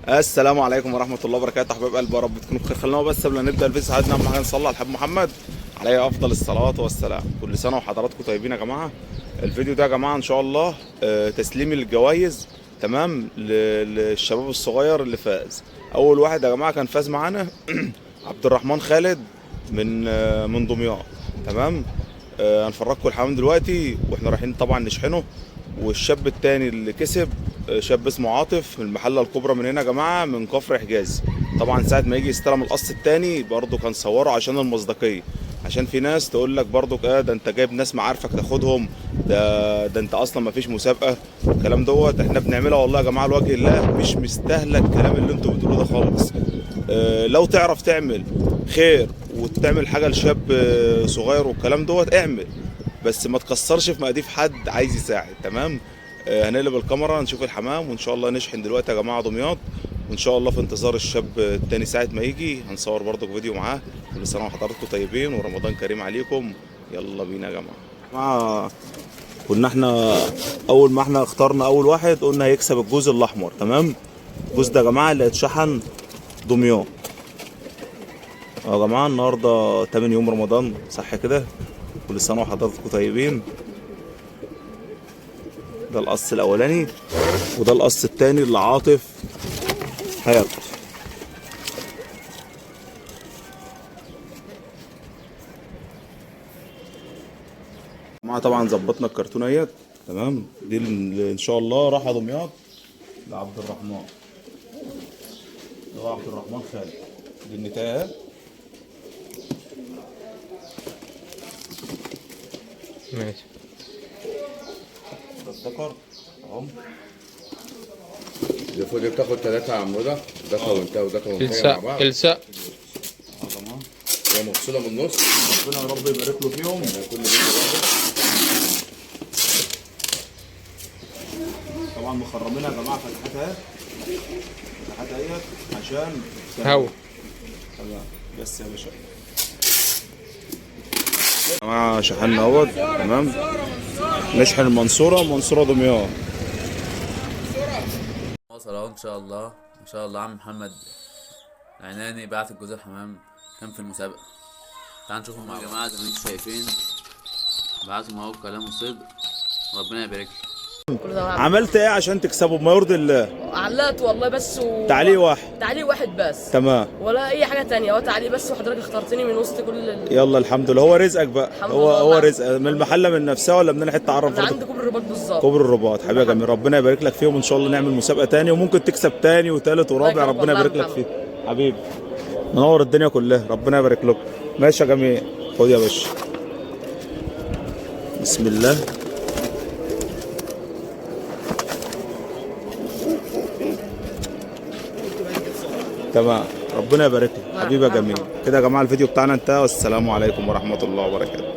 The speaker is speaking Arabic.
السلام عليكم ورحمه الله وبركاته. حبايب قلبي يا رب تكونوا بخير. خلينا بس قبل ما نبدا الفيديو ساعدنا اهم حاجه نصلي على الحبيب محمد عليه افضل الصلاه والسلام. كل سنه وحضراتكم طيبين يا جماعه. الفيديو ده يا جماعه ان شاء الله تسليم الجوائز تمام للشباب الصغير اللي فاز. اول واحد يا جماعه كان فاز معانا عبد الرحمن خالد من دمياط تمام. هنفرجكم الحمام دلوقتي واحنا رايحين طبعا نشحنه. والشاب التاني اللي كسب شاب اسمه عاطف من المحله الكبرى من هنا يا جماعه من كفر حجاز. طبعا ساعه ما يجي يستلم القص التاني برضه كان صوره عشان المصداقيه، عشان في ناس تقول لك برضه ده انت جايب ناس معارفك تاخدهم، ده انت اصلا ما فيش مسابقه والكلام دوت. احنا بنعملها والله يا جماعه لوجه الله، مش مستاهله الكلام اللي انتوا بتقولوه ده خالص. لو تعرف تعمل خير وتعمل حاجه لشاب صغير والكلام دوت اعمل، بس ما تكسرش في مقاديف حد عايز يساعد تمام. هنقلب الكاميرا نشوف الحمام وان شاء الله نشحن دلوقتي يا جماعه دمياط، وان شاء الله في انتظار الشاب التاني ساعه ما يجي هنصور برضك فيديو معاه. كل سنه وحضراتكم طيبين ورمضان كريم عليكم. يلا بينا يا جماعه. كنا احنا اول ما احنا اخترنا اول واحد قلنا هيكسب الجوز الاحمر تمام. الجوز ده يا جماعه اللي هيتشحن دمياط يا جماعه. النهارده 8 يوم رمضان صح كده. كل سنه وحضراتكم طيبين. ده القص الاولاني وده القص التاني اللي عاطف هياخده. معاه طبعا ظبطنا الكرتونيات تمام. دي اللي ان شاء الله راح دمياط لعبد الرحمن. ده هو عبد الرحمن خالد. دي النتايه ماشي. الذكر اهو. المفروض دي بتاخد 3 عمودة، ذكر وانثى وذكر وانثى مع بعض. السق تمام. هي مفصولة من النص. ربنا يا رب يبارك له فيهم. كل بيت طبعا مخرمينها يا جماعه فتحتها اهيت عشان هوا. تمام بس يا باشا يا جماعه شحنا اهوت تمام. نشحن المنصوره دمياط. وصل اهو ان شاء الله ان شاء الله. عم محمد عناني بعت الجوز الحمام كان في المسابقه. تعالوا نشوفهم مع جماعه زي ما انتم شايفين. بعتهم اهو كلام صدق. ربنا يبارك لك. عملت ايه عشان تكسبوا بما يرضي الله؟ علقت والله بس تعليق واحد. تعليق واحد بس تمام. ولا اي حاجه تانية، هو تعليق بس وحضرتك اخترتني من وسط كل يلا الحمد لله. هو رزقك بقى. الحمد هو لله. هو رزق من المحله من نفسها ولا من حته عرف؟ من عند كوبري الرباط بالظبط. كوبري الرباط حبيبي يا جميل. ربنا يبارك لك فيهم. ان شاء الله نعمل مسابقه تاني وممكن تكسب تاني وتالت ورابع. ربنا يبارك لك فيه حبيبي. منور الدنيا كلها. ربنا يبارك لكم. ماشي يا جميل. خد يا باشا. بسم الله. تمام. ربنا يبارك لك حبيبي يا جميل. كده يا جماعه الفيديو بتاعنا انتهى والسلام عليكم ورحمه الله وبركاته.